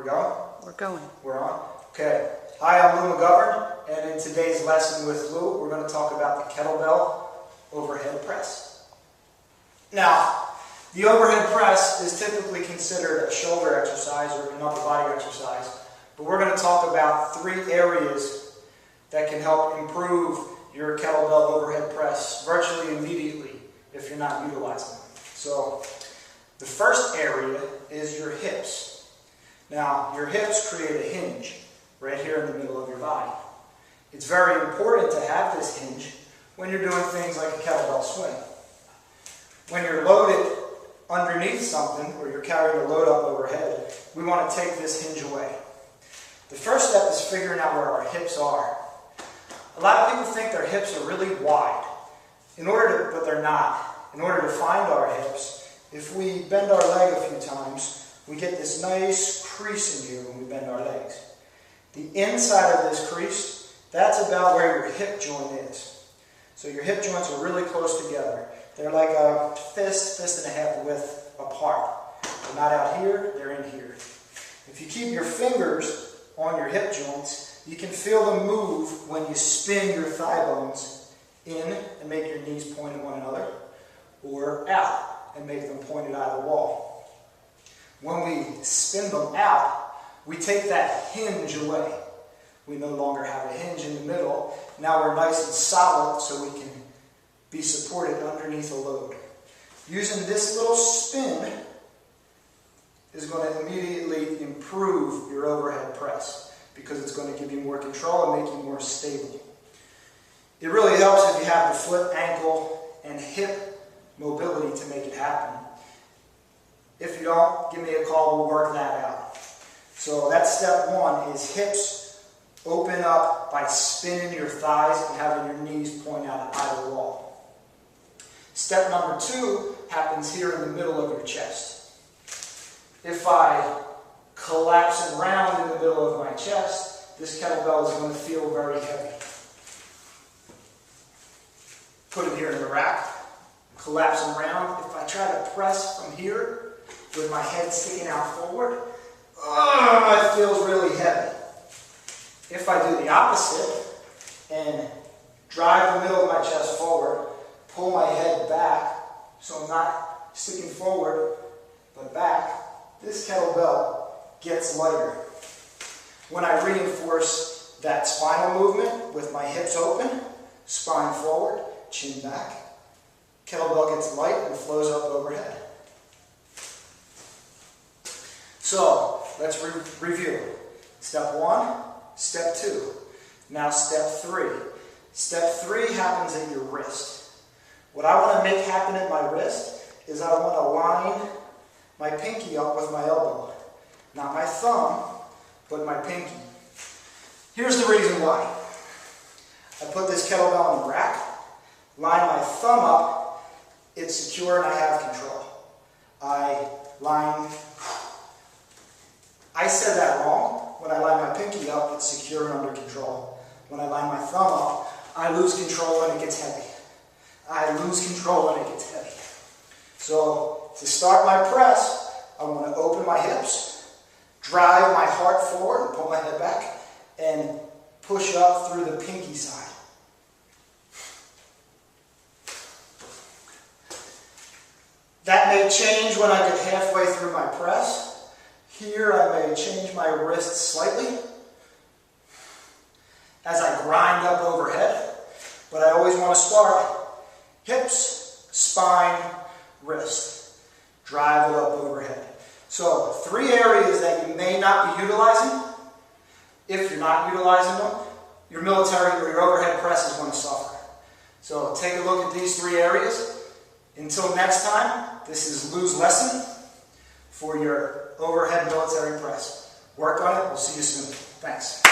we going? We're going. We're on? Okay. Hi, I'm Lou McGovern, and in today's lesson with Lou, we're going to talk about the kettlebell overhead press. Now, the overhead press is typically considered a shoulder exercise or an upper body exercise, but we're going to talk about 3 areas that can help improve your kettlebell overhead press virtually immediately if you're not utilizing them. So, the first area is your hips. Now, your hips create a hinge right here in the middle of your body. It's very important to have this hinge when you're doing things like a kettlebell swing. When you're loaded underneath something, or you're carrying a load up overhead, we want to take this hinge away. The first step is figuring out where our hips are. A lot of people think their hips are really wide, but they're not. In order to find our hips, if we bend our leg a few times, we get this nice crease in here when we bend our legs. The inside of this crease, that's about where your hip joint is. So your hip joints are really close together. They're like a fist and a half width apart. They're not out here, they're in here. If you keep your fingers on your hip joints, you can feel them move when you spin your thigh bones in and make your knees point at one another, or out and make them point at either wall. When we spin them out, we take that hinge away. We no longer have a hinge in the middle. Now we're nice and solid so we can be supported underneath a load. Using this little spin is going to immediately improve your overhead press because it's going to give you more control and make you more stable. It really helps if you have the foot, ankle, and hip mobility to make it happen. If you don't, give me a call, we'll work that out. So that's step 1, is hips open up by spinning your thighs and having your knees point out at either wall. Step number 2 happens here in the middle of your chest. If I collapse and round in the middle of my chest, this kettlebell is going to feel very heavy. Put it here in the rack, collapse and round. If I try to press from here, with my head sticking out forward, it feels really heavy. If I do the opposite and drive the middle of my chest forward, pull my head back, so I'm not sticking forward, but back, this kettlebell gets lighter. When I reinforce that spinal movement with my hips open, spine forward, chin back, kettlebell gets light and flows up overhead. So, let's review. Step 1, step 2. Now step 3. Step 3 happens at your wrist. What I want to make happen at my wrist is I want to line my pinky up with my elbow. Not my thumb, but my pinky. Here's the reason why. I put this kettlebell in the rack, line my thumb up, it's secure and I have control. I said that wrong. When I line my pinky up, it's secure and under control. When I line my thumb up, I lose control and it gets heavy. I lose control and it gets heavy. So, to start my press, I want to open my hips, drive my heart forward and pull my head back, and push up through the pinky side. That may change when I get halfway through my press. Here I may change my wrist slightly as I grind up overhead, but I always want to start hips, spine, wrist. Drive it up overhead. So 3 areas that you may not be utilizing. If you're not utilizing them, your military or your overhead press is going to suffer. So take a look at these 3 areas. Until next time, this is Lou's lesson for your overhead military press. Work on it. We'll see you soon. Thanks.